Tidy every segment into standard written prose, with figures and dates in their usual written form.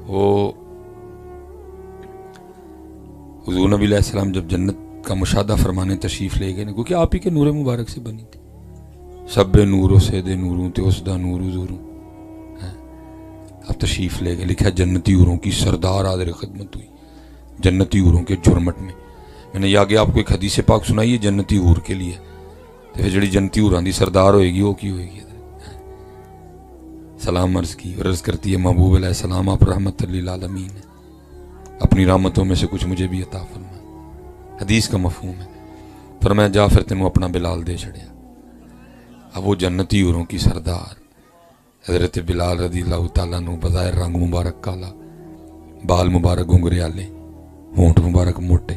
وہ حضور نبی علیہ السلام جب جنت کا مشاہدہ فرمانے تشریف لے گئے نا، کیونکہ آپ ہی کے نور مبارک سے بنی تھی، سب نوروں سے دے نوروں تے اس دا نور حضوروں، اب تشریف لے گئے، لکھا جنتی حوروں کی سردار حاضر خدمت ہوئی، جنتی حوروں کے جرمٹ میں نے یہ آگے آپ کو ایک حدیث پاک سنائی ہے جنتی حور کے لیے، تو پھر جڑی جنتی حوراں دی سردار ہوئے گی وہ کی ہوئے گی؟ سلام عرض کی، اور عرض کرتی ہے محبوب علیہ السلام آپ رحمت للعالمین ہیں، اپنی رحمتوں میں سے کچھ مجھے بھی عطا فرمائے۔ حدیث کا مفہوم ہے، فرمایا جا پھر تینوں اپنا بلال دے چھڑیا۔ اب وہ جنتی حوروں کی سردار حضرت بلال رضی اللہ تعالیٰ عنہ، بظاہر رنگ مبارک کالا، بال مبارک گھنگریالے، ہونٹ مبارک موٹے،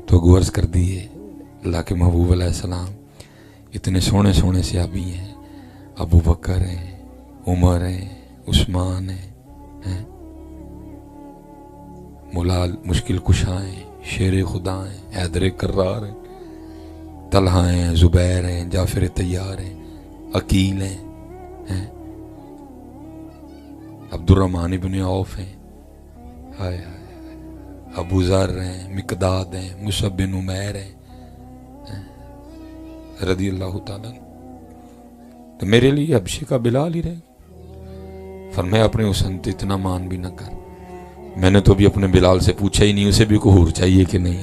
تو عرض کر دیے اللہ کے محبوب علیہ السلام اتنے سونے سونے صحابی ہیں، ابو بکر ہیں، عمر ہیں، عثمان ہیں، مولا مشکل کشا ہیں، شیر خدا ہیں، حیدر کرار ہیں، طلحہ ہیں، زبیر ہیں، جعفر طیار ہیں، عقیل ہیں، عبد الرحمن ابن عوف ہیں، ہائے ہائے، ابو ذر ہیں، مقداد ہیں، مصعب بن عمیر ہیں رضی اللہ تعالیٰ۔ تو میرے لیے حبشے کا بلال ہی رہے گا۔ فرمایا اپنے حسن تو اتنا مان بھی نہ کر، میں نے تو بھی اپنے بلال سے پوچھا ہی نہیں اسے بھی کوئی حور چاہیے کہ نہیں۔